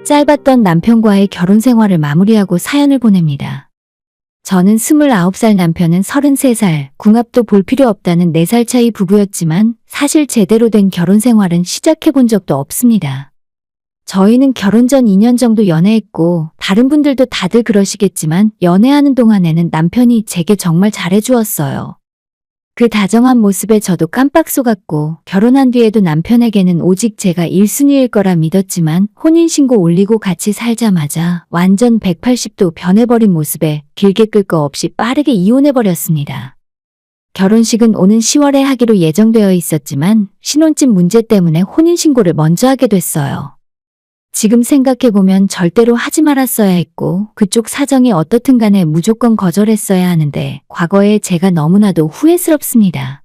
짧았던 남편과의 결혼 생활을 마무리하고 사연을 보냅니다. 저는 29살, 남편은 33살, 궁합도 볼 필요 없다는 4살 차이 부부였지만 사실 제대로 된 결혼 생활은 시작해 본 적도 없습니다. 저희는 결혼 전 2년 정도 연애했고 다른 분들도 다들 그러시겠지만 연애하는 동안에는 남편이 제게 정말 잘해주었어요. 그 다정한 모습에 저도 깜빡 속았고 결혼한 뒤에도 남편에게는 오직 제가 1순위일 거라 믿었지만 혼인신고 올리고 같이 살자마자 완전 180도 변해버린 모습에 길게 끌 거 없이 빠르게 이혼해버렸습니다. 결혼식은 오는 10월에 하기로 예정되어 있었지만 신혼집 문제 때문에 혼인신고를 먼저 하게 됐어요. 지금 생각해보면 절대로 하지 말았어야 했고 그쪽 사정이 어떻든 간에 무조건 거절했어야 하는데 과거에 제가 너무나도 후회스럽습니다.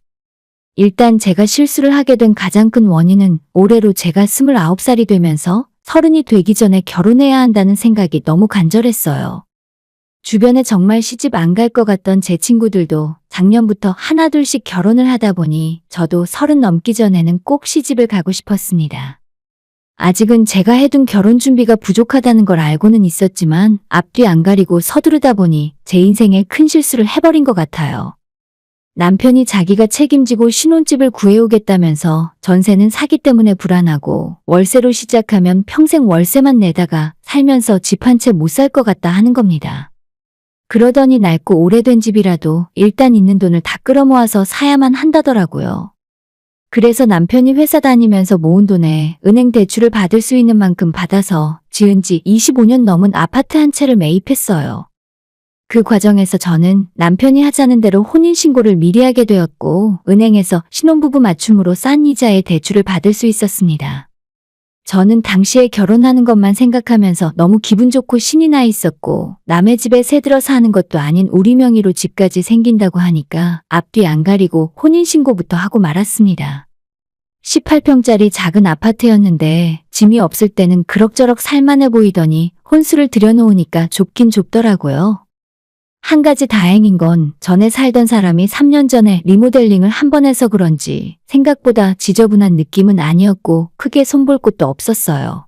일단 제가 실수를 하게 된 가장 큰 원인은 올해로 제가 29살이 되면서 30이 되기 전에 결혼해야 한다는 생각이 너무 간절했어요. 주변에 정말 시집 안 갈 것 같던 제 친구들도 작년부터 하나둘씩 결혼을 하다 보니 저도 30 넘기 전에는 꼭 시집을 가고 싶었습니다. 아직은 제가 해둔 결혼 준비가 부족하다는 걸 알고는 있었지만 앞뒤 안 가리고 서두르다 보니 제 인생에 큰 실수를 해버린 것 같아요. 남편이 자기가 책임지고 신혼집을 구해오겠다면서 전세는 사기 때문에 불안하고 월세로 시작하면 평생 월세만 내다가 살면서 집 한 채 못 살 것 같다 하는 겁니다. 그러더니 낡고 오래된 집이라도 일단 있는 돈을 다 끌어모아서 사야만 한다더라고요. 그래서 남편이 회사 다니면서 모은 돈에 은행 대출을 받을 수 있는 만큼 받아서 지은 지 25년 넘은 아파트 한 채를 매입했어요. 그 과정에서 저는 남편이 하자는 대로 혼인신고를 미리 하게 되었고 은행에서 신혼부부 맞춤으로 싼 이자에 대출을 받을 수 있었습니다. 저는 당시에 결혼하는 것만 생각하면서 너무 기분 좋고 신이 나 있었고 남의 집에 새들어 사는 것도 아닌 우리 명의로 집까지 생긴다고 하니까 앞뒤 안 가리고 혼인신고부터 하고 말았습니다. 18평짜리 작은 아파트였는데 짐이 없을 때는 그럭저럭 살만해 보이더니 혼수를 들여놓으니까 좁긴 좁더라고요. 한 가지 다행인 건 전에 살던 사람이 3년 전에 리모델링을 한 번 해서 그런지 생각보다 지저분한 느낌은 아니었고 크게 손볼 곳도 없었어요.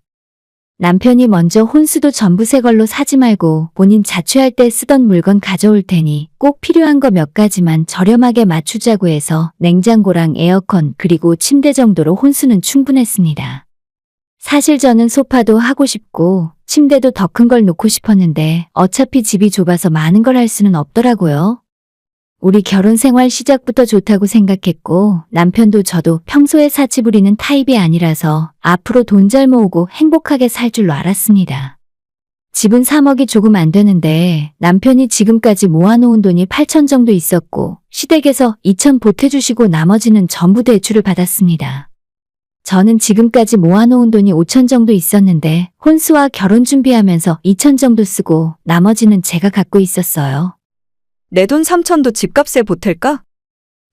남편이 먼저 혼수도 전부 새 걸로 사지 말고 본인 자취할 때 쓰던 물건 가져올 테니 꼭 필요한 거 몇 가지만 저렴하게 맞추자고 해서 냉장고랑 에어컨 그리고 침대 정도로 혼수는 충분했습니다. 사실 저는 소파도 하고 싶고 침대도 더 큰 걸 놓고 싶었는데 어차피 집이 좁아서 많은 걸 할 수는 없더라고요. 우리 결혼 생활 시작부터 좋다고 생각했고 남편도 저도 평소에 사치 부리는 타입이 아니라서 앞으로 돈 잘 모으고 행복하게 살 줄로 알았습니다. 집은 3억이 조금 안 되는데 남편이 지금까지 모아놓은 돈이 8천 정도 있었고 시댁에서 2천 보태주시고 나머지는 전부 대출을 받았습니다. 저는 지금까지 모아놓은 돈이 5천 정도 있었는데 혼수와 결혼 준비하면서 2천 정도 쓰고 나머지는 제가 갖고 있었어요. 내 돈 3천도 집값에 보탤까?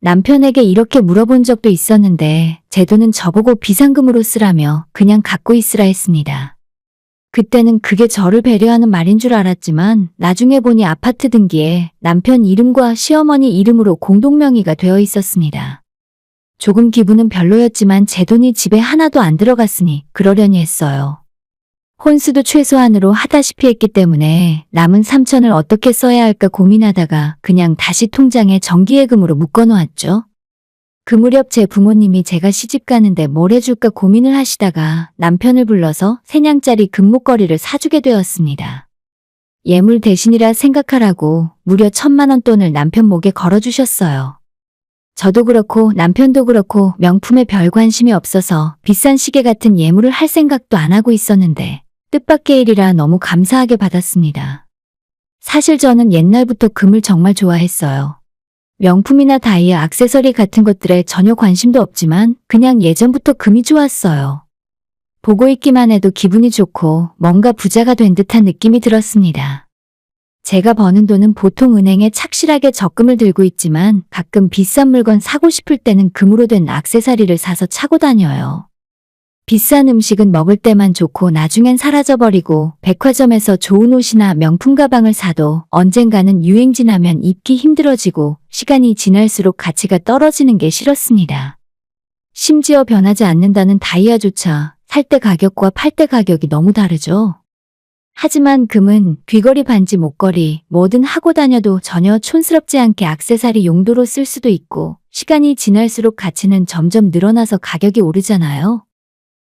남편에게 이렇게 물어본 적도 있었는데 제 돈은 저보고 비상금으로 쓰라며 그냥 갖고 있으라 했습니다. 그때는 그게 저를 배려하는 말인 줄 알았지만 나중에 보니 아파트 등기에 남편 이름과 시어머니 이름으로 공동명의가 되어 있었습니다. 조금 기분은 별로였지만 제 돈이 집에 하나도 안 들어갔으니 그러려니 했어요. 혼수도 최소한으로 하다시피 했기 때문에 남은 3천을 어떻게 써야 할까 고민하다가 그냥 다시 통장에 정기예금으로 묶어놓았죠. 그 무렵 제 부모님이 제가 시집 가는데 뭘 해줄까 고민을 하시다가 남편을 불러서 3냥짜리 금목걸이를 사주게 되었습니다. 예물 대신이라 생각하라고 무려 1,000만 원 돈을 남편 목에 걸어주셨어요. 저도 그렇고 남편도 그렇고 명품에 별 관심이 없어서 비싼 시계 같은 예물을 할 생각도 안 하고 있었는데 뜻밖의 일이라 너무 감사하게 받았습니다. 사실 저는 옛날부터 금을 정말 좋아했어요. 명품이나 다이아, 액세서리 같은 것들에 전혀 관심도 없지만 그냥 예전부터 금이 좋았어요. 보고 있기만 해도 기분이 좋고 뭔가 부자가 된 듯한 느낌이 들었습니다. 제가 버는 돈은 보통 은행에 착실하게 적금을 들고 있지만 가끔 비싼 물건 사고 싶을 때는 금으로 된 액세서리를 사서 차고 다녀요. 비싼 음식은 먹을 때만 좋고 나중엔 사라져버리고 백화점에서 좋은 옷이나 명품 가방을 사도 언젠가는 유행지 나면 입기 힘들어지고 시간이 지날수록 가치가 떨어지는 게 싫었습니다. 심지어 변하지 않는다는 다이아조차 살 때 가격과 팔 때 가격이 너무 다르죠. 하지만 금은 귀걸이, 반지, 목걸이 뭐든 하고 다녀도 전혀 촌스럽지 않게 액세서리 용도로 쓸 수도 있고 시간이 지날수록 가치는 점점 늘어나서 가격이 오르잖아요.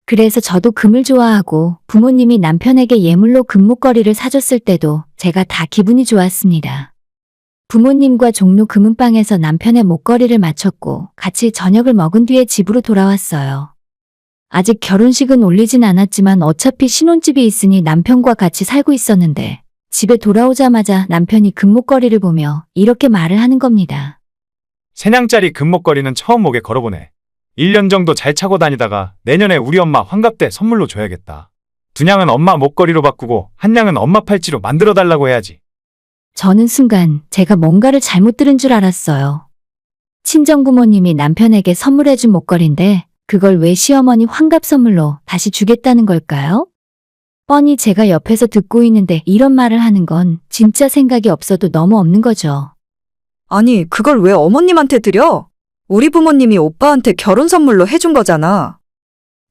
그래서 저도 금을 좋아하고 부모님이 남편에게 예물로 금목걸이를 사줬을 때도 제가 다 기분이 좋았습니다. 부모님과 종로 금은방에서 남편의 목걸이를 맞췄고 같이 저녁을 먹은 뒤에 집으로 돌아왔어요. 아직 결혼식은 올리진 않았지만 어차피 신혼집이 있으니 남편과 같이 살고 있었는데 집에 돌아오자마자 남편이 금목걸이를 보며 이렇게 말을 하는 겁니다. 3냥짜리 금목걸이는 처음 목에 걸어보네. 1년 정도 잘 차고 다니다가 내년에 우리 엄마 환갑 때 선물로 줘야겠다. 2냥은 엄마 목걸이로 바꾸고 1냥은 엄마 팔찌로 만들어달라고 해야지. 저는 순간 제가 뭔가를 잘못 들은 줄 알았어요. 친정부모님이 남편에게 선물해준 목걸이인데 그걸 왜 시어머니 환갑 선물로 다시 주겠다는 걸까요? 뻔히 제가 옆에서 듣고 있는데 이런 말을 하는 건 진짜 생각이 없어도 너무 없는 거죠. 아니, 그걸 왜 어머님한테 드려? 우리 부모님이 오빠한테 결혼 선물로 해준 거잖아.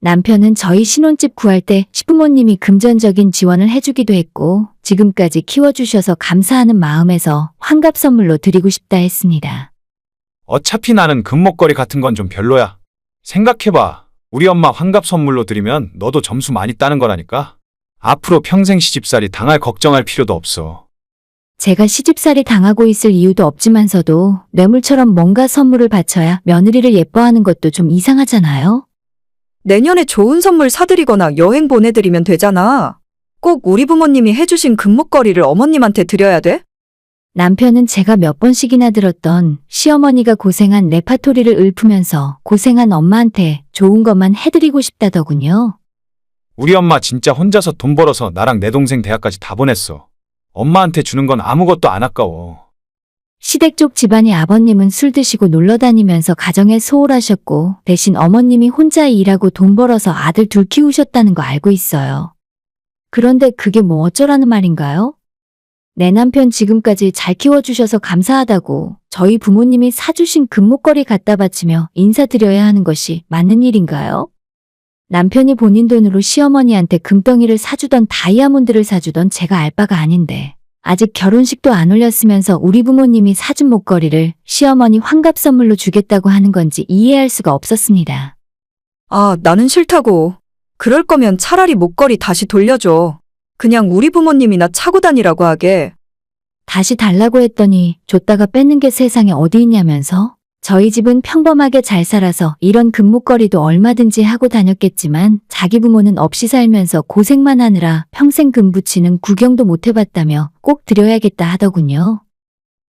남편은 저희 신혼집 구할 때 시부모님이 금전적인 지원을 해주기도 했고 지금까지 키워주셔서 감사하는 마음에서 환갑 선물로 드리고 싶다 했습니다. 어차피 나는 금목걸이 같은 건 좀 별로야. 생각해봐. 우리 엄마 환갑 선물로 드리면 너도 점수 많이 따는 거라니까. 앞으로 평생 시집살이 당할 걱정할 필요도 없어. 제가 시집살이 당하고 있을 이유도 없지만서도 뇌물처럼 뭔가 선물을 바쳐야 며느리를 예뻐하는 것도 좀 이상하잖아요. 내년에 좋은 선물 사드리거나 여행 보내드리면 되잖아. 꼭 우리 부모님이 해주신 금목걸이를 어머님한테 드려야 돼? 남편은 제가 몇 번씩이나 들었던 시어머니가 고생한 레파토리를 읊으면서 고생한 엄마한테 좋은 것만 해드리고 싶다더군요. 우리 엄마 진짜 혼자서 돈 벌어서 나랑 내 동생 대학까지 다 보냈어. 엄마한테 주는 건 아무것도 안 아까워. 시댁 쪽 집안이 아버님은 술 드시고 놀러 다니면서 가정에 소홀하셨고 대신 어머님이 혼자 일하고 돈 벌어서 아들 둘 키우셨다는 거 알고 있어요. 그런데 그게 뭐 어쩌라는 말인가요? 내 남편 지금까지 잘 키워주셔서 감사하다고 저희 부모님이 사주신 금목걸이 갖다 바치며 인사드려야 하는 것이 맞는 일인가요? 남편이 본인 돈으로 시어머니한테 금덩이를 사주던 다이아몬드를 사주던 제가 알 바가 아닌데 아직 결혼식도 안 올렸으면서 우리 부모님이 사준 목걸이를 시어머니 환갑 선물로 주겠다고 하는 건지 이해할 수가 없었습니다. 아, 나는 싫다고. 그럴 거면 차라리 목걸이 다시 돌려줘. 그냥 우리 부모님이나 차고 다니라고 하게. 다시 달라고 했더니 줬다가 뺏는 게 세상에 어디 있냐면서 저희 집은 평범하게 잘 살아서 이런 금목걸이도 얼마든지 하고 다녔겠지만 자기 부모는 없이 살면서 고생만 하느라 평생 금 붙이는 구경도 못 해봤다며 꼭 드려야겠다 하더군요.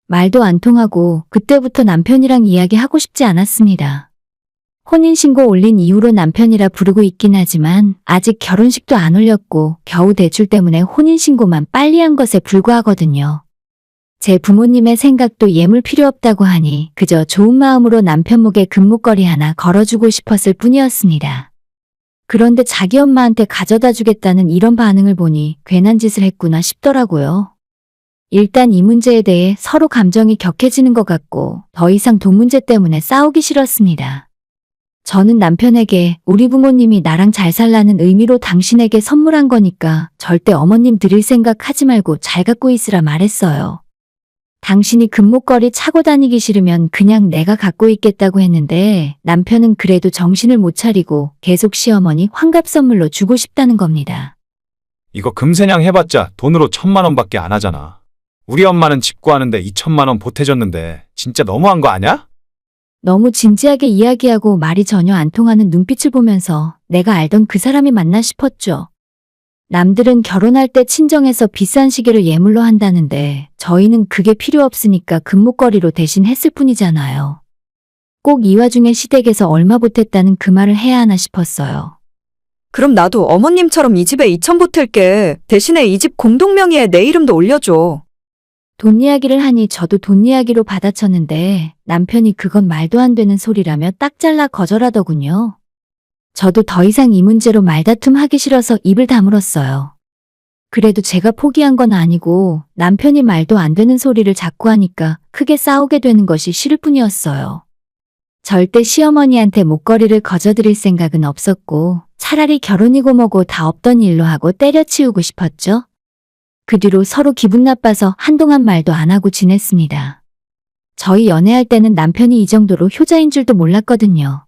말도 안 통하고 그때부터 남편이랑 이야기하고 싶지 않았습니다. 혼인신고 올린 이후로 남편이라 부르고 있긴 하지만 아직 결혼식도 안 올렸고 겨우 대출 때문에 혼인신고만 빨리 한 것에 불과하거든요. 제 부모님의 생각도 예물 필요 없다고 하니 그저 좋은 마음으로 남편 목에 금목걸이 하나 걸어주고 싶었을 뿐이었습니다. 그런데 자기 엄마한테 가져다 주겠다는 이런 반응을 보니 괜한 짓을 했구나 싶더라고요. 일단 이 문제에 대해 서로 감정이 격해지는 것 같고 더 이상 돈 문제 때문에 싸우기 싫었습니다. 저는 남편에게 우리 부모님이 나랑 잘 살라는 의미로 당신에게 선물한 거니까 절대 어머님 드릴 생각 하지 말고 잘 갖고 있으라 말했어요. 당신이 금목걸이 차고 다니기 싫으면 그냥 내가 갖고 있겠다고 했는데 남편은 그래도 정신을 못 차리고 계속 시어머니 환갑 선물로 주고 싶다는 겁니다. 이거 금세냥 해봤자 돈으로 1,000만 원밖에 안 하잖아. 우리 엄마는 집 구하는데 2,000만 원 보태줬는데 진짜 너무한 거 아냐? 너무 진지하게 이야기하고 말이 전혀 안 통하는 눈빛을 보면서 내가 알던 그 사람이 맞나 싶었죠. 남들은 결혼할 때 친정에서 비싼 시계를 예물로 한다는데 저희는 그게 필요 없으니까 금목걸이로 대신 했을 뿐이잖아요. 꼭 이 와중에 시댁에서 얼마 보탰다는 그 말을 해야 하나 싶었어요. 그럼 나도 어머님처럼 이 집에 2천 보탤게. 대신에 이 집 공동명의에 내 이름도 올려줘. 돈 이야기를 하니 저도 돈 이야기로 받아쳤는데 남편이 그건 말도 안 되는 소리라며 딱 잘라 거절하더군요. 저도 더 이상 이 문제로 말다툼 하기 싫어서 입을 다물었어요. 그래도 제가 포기한 건 아니고 남편이 말도 안 되는 소리를 자꾸 하니까 크게 싸우게 되는 것이 싫을 뿐이었어요. 절대 시어머니한테 목걸이를 거저드릴 생각은 없었고 차라리 결혼이고 뭐고 다 없던 일로 하고 때려치우고 싶었죠. 그 뒤로 서로 기분 나빠서 한동안 말도 안 하고 지냈습니다. 저희 연애할 때는 남편이 이 정도로 효자인 줄도 몰랐거든요.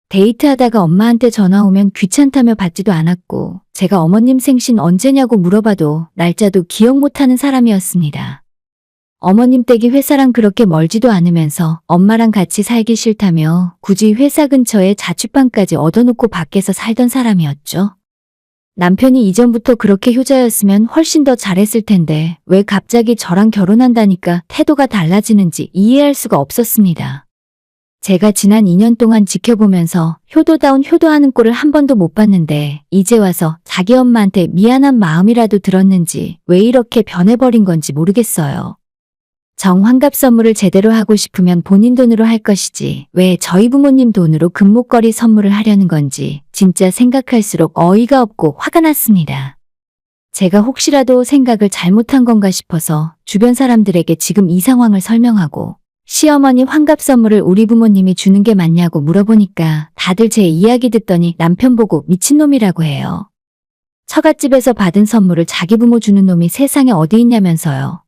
데이트하다가 엄마한테 전화 오면 귀찮다며 받지도 않았고 제가 어머님 생신 언제냐고 물어봐도 날짜도 기억 못하는 사람이었습니다. 어머님 댁이 회사랑 그렇게 멀지도 않으면서 엄마랑 같이 살기 싫다며 굳이 회사 근처에 자취방까지 얻어놓고 밖에서 살던 사람이었죠. 남편이 이전부터 그렇게 효자였으면 훨씬 더 잘했을 텐데 왜 갑자기 저랑 결혼한다니까 태도가 달라지는지 이해할 수가 없었습니다. 제가 지난 2년 동안 지켜보면서 효도다운 효도하는 꼴을 한 번도 못 봤는데 이제 와서 자기 엄마한테 미안한 마음이라도 들었는지 왜 이렇게 변해버린 건지 모르겠어요. 정환갑 선물을 제대로 하고 싶으면 본인 돈으로 할 것이지 왜 저희 부모님 돈으로 금목걸이 선물을 하려는 건지 진짜 생각할수록 어이가 없고 화가 났습니다. 제가 혹시라도 생각을 잘못한 건가 싶어서 주변 사람들에게 지금 이 상황을 설명하고 시어머니 환갑 선물을 우리 부모님이 주는 게 맞냐고 물어보니까 다들 제 이야기 듣더니 남편 보고 미친놈이라고 해요. 처갓집에서 받은 선물을 자기 부모 주는 놈이 세상에 어디 있냐면서요.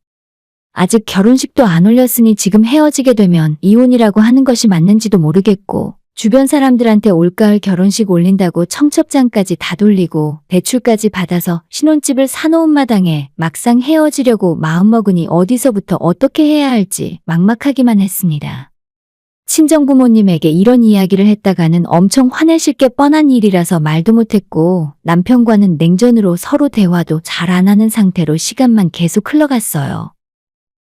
아직 결혼식도 안 올렸으니 지금 헤어지게 되면 이혼이라고 하는 것이 맞는지도 모르겠고 주변 사람들한테 올가을 결혼식 올린다고 청첩장까지 다 돌리고 대출까지 받아서 신혼집을 사놓은 마당에 막상 헤어지려고 마음먹으니 어디서부터 어떻게 해야 할지 막막하기만 했습니다. 친정부모님에게 이런 이야기를 했다가는 엄청 화내실 게 뻔한 일이라서 말도 못했고 남편과는 냉전으로 서로 대화도 잘 안 하는 상태로 시간만 계속 흘러갔어요.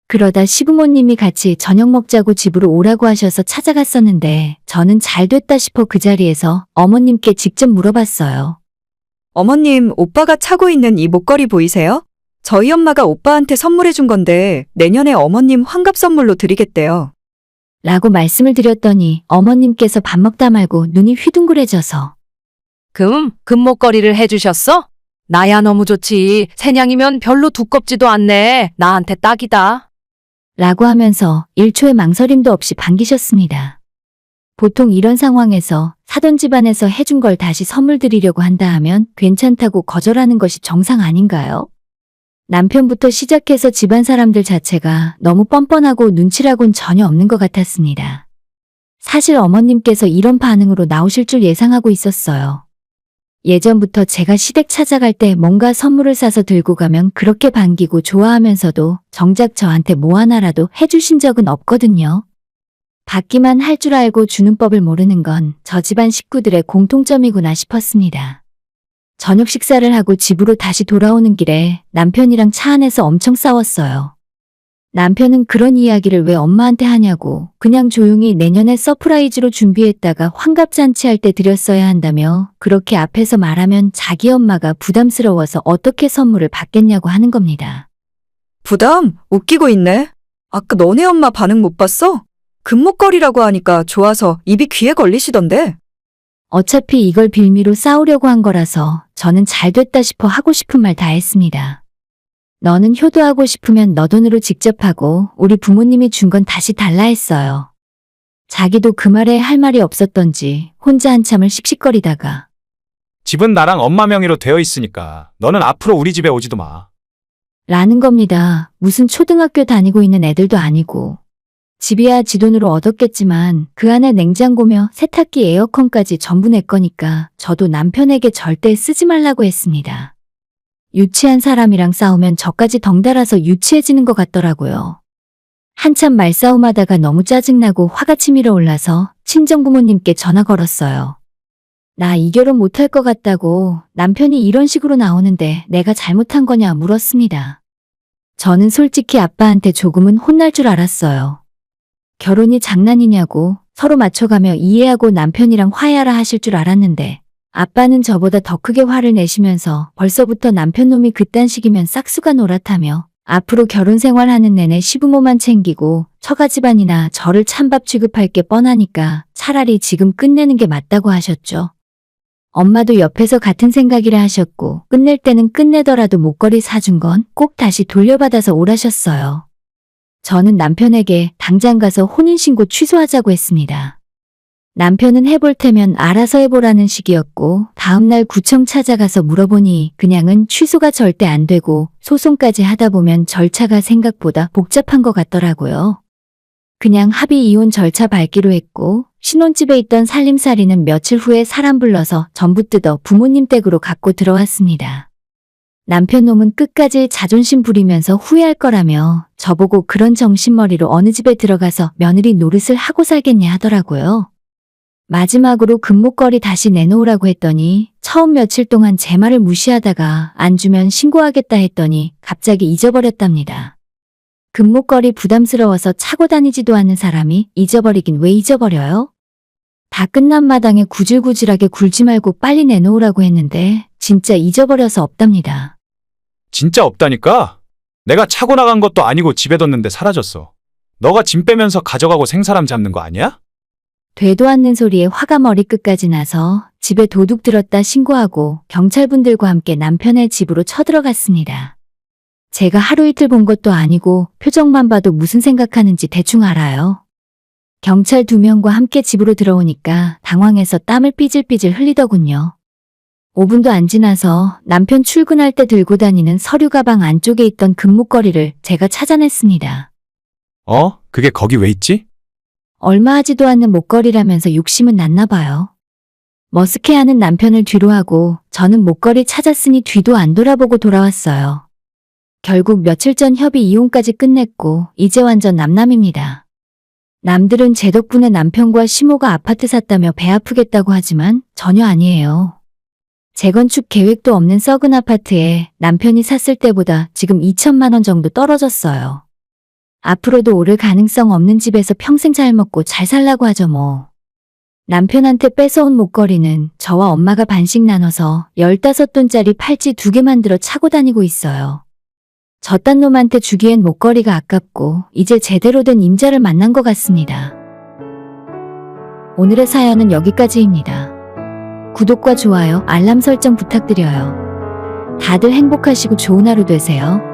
그러다 시부모님이 같이 저녁 먹자고 집으로 오라고 하셔서 찾아갔었는데 저는 잘 됐다 싶어 그 자리에서 어머님께 직접 물어봤어요. 어머님, 오빠가 차고 있는 이 목걸이 보이세요? 저희 엄마가 오빠한테 선물해 준 건데 내년에 어머님 환갑 선물로 드리겠대요. 라고 말씀을 드렸더니 어머님께서 밥 먹다 말고 눈이 휘둥그레져서 금목걸이를 해주셨어? 나야 너무 좋지. 새냥이면 별로 두껍지도 않네. 나한테 딱이다. 라고 하면서 1초의 망설임도 없이 반기셨습니다. 보통 이런 상황에서 사돈 집안에서 해준 걸 다시 선물 드리려고 한다 하면 괜찮다고 거절하는 것이 정상 아닌가요? 남편부터 시작해서 집안 사람들 자체가 너무 뻔뻔하고 눈치라곤 전혀 없는 것 같았습니다. 사실 어머님께서 이런 반응으로 나오실 줄 예상하고 있었어요. 예전부터 제가 시댁 찾아갈 때 뭔가 선물을 싸서 들고 가면 그렇게 반기고 좋아하면서도 정작 저한테 뭐 하나라도 해주신 적은 없거든요. 받기만 할 줄 알고 주는 법을 모르는 건 저 집안 식구들의 공통점이구나 싶었습니다. 저녁 식사를 하고 집으로 다시 돌아오는 길에 남편이랑 차 안에서 엄청 싸웠어요. 남편은 그런 이야기를 왜 엄마한테 하냐고 그냥 조용히 내년에 서프라이즈로 준비했다가 환갑잔치할 때 드렸어야 한다며 그렇게 앞에서 말하면 자기 엄마가 부담스러워서 어떻게 선물을 받겠냐고 하는 겁니다. 부담? 웃기고 있네. 아까 너네 엄마 반응 못 봤어? 금목걸이라고 하니까 좋아서 입이 귀에 걸리시던데. 어차피 이걸 빌미로 싸우려고 한 거라서 저는 잘 됐다 싶어 하고 싶은 말 다 했습니다. 너는 효도하고 싶으면 너 돈으로 직접 하고 우리 부모님이 준 건 다시 달라 했어요. 자기도 그 말에 할 말이 없었던지 혼자 한참을 씩씩거리다가 집은 나랑 엄마 명의로 되어 있으니까 너는 앞으로 우리 집에 오지도 마. 라는 겁니다. 무슨 초등학교 다니고 있는 애들도 아니고. 집이야 지 돈으로 얻었겠지만 그 안에 냉장고며 세탁기 에어컨까지 전부 내 거니까 저도 남편에게 절대 쓰지 말라고 했습니다. 유치한 사람이랑 싸우면 저까지 덩달아서 유치해지는 것 같더라고요. 한참 말싸움하다가 너무 짜증나고 화가 치밀어 올라서 친정부모님께 전화 걸었어요. 나 이 결혼 못할 것 같다고 남편이 이런 식으로 나오는데 내가 잘못한 거냐 물었습니다. 저는 솔직히 아빠한테 조금은 혼날 줄 알았어요. 결혼이 장난이냐고 서로 맞춰가며 이해하고 남편이랑 화해하라 하실 줄 알았는데 아빠는 저보다 더 크게 화를 내시면서 벌써부터 남편 놈이 그딴 식이면 싹수가 노랗다며 앞으로 결혼 생활하는 내내 시부모만 챙기고 처가집안이나 저를 찬밥 취급할 게 뻔하니까 차라리 지금 끝내는 게 맞다고 하셨죠. 엄마도 옆에서 같은 생각이라 하셨고 끝낼 때는 끝내더라도 목걸이 사준 건 꼭 다시 돌려받아서 오라셨어요. 저는 남편에게 당장 가서 혼인신고 취소하자고 했습니다. 남편은 해볼 테면 알아서 해보라는 식이었고 다음날 구청 찾아가서 물어보니 그냥은 취소가 절대 안 되고 소송까지 하다 보면 절차가 생각보다 복잡한 것 같더라고요. 그냥 합의 이혼 절차 밟기로 했고 신혼집에 있던 살림살이는 며칠 후에 사람 불러서 전부 뜯어 부모님 댁으로 갖고 들어왔습니다. 남편 놈은 끝까지 자존심 부리면서 후회할 거라며 저보고 그런 정신머리로 어느 집에 들어가서 며느리 노릇을 하고 살겠냐 하더라고요. 마지막으로 금목걸이 다시 내놓으라고 했더니 처음 며칠 동안 제 말을 무시하다가 안 주면 신고하겠다 했더니 갑자기 잊어버렸답니다. 금목걸이 부담스러워서 차고 다니지도 않는 사람이 잊어버리긴 왜 잊어버려요? 다 끝난 마당에 구질구질하게 굴지 말고 빨리 내놓으라고 했는데 진짜 잊어버려서 없답니다. 진짜 없다니까? 내가 차고 나간 것도 아니고 집에 뒀는데 사라졌어. 너가 짐 빼면서 가져가고 생사람 잡는 거 아니야? 되도 않는 소리에 화가 머리끝까지 나서 집에 도둑 들었다 신고하고 경찰분들과 함께 남편의 집으로 쳐들어갔습니다. 제가 하루 이틀 본 것도 아니고 표정만 봐도 무슨 생각하는지 대충 알아요. 경찰 2명과 함께 집으로 들어오니까 당황해서 땀을 삐질삐질 흘리더군요. 5분도 안 지나서 남편 출근할 때 들고 다니는 서류 가방 안쪽에 있던 금목걸이를 제가 찾아냈습니다. 그게 거기 왜 있지? 얼마 하지도 않는 목걸이라면서 욕심은 났나 봐요. 머쓱해하는 남편을 뒤로하고 저는 목걸이 찾았으니 뒤도 안 돌아보고 돌아왔어요. 결국 며칠 전 협의 이혼까지 끝냈고 이제 완전 남남입니다. 남들은 제 덕분에 남편과 시모가 아파트 샀다며 배 아프겠다고 하지만 전혀 아니에요. 재건축 계획도 없는 썩은 아파트에 남편이 샀을 때보다 지금 2천만 원 정도 떨어졌어요. 앞으로도 오를 가능성 없는 집에서 평생 잘 먹고 잘 살라고 하죠 뭐. 남편한테 뺏어온 목걸이는 저와 엄마가 반씩 나눠서 15돈짜리 팔찌 2개 만들어 차고 다니고 있어요. 저딴 놈한테 주기엔 목걸이가 아깝고 이제 제대로 된 임자를 만난 것 같습니다. 오늘의 사연은 여기까지입니다. 구독과 좋아요, 알람 설정 부탁드려요. 다들 행복하시고 좋은 하루 되세요.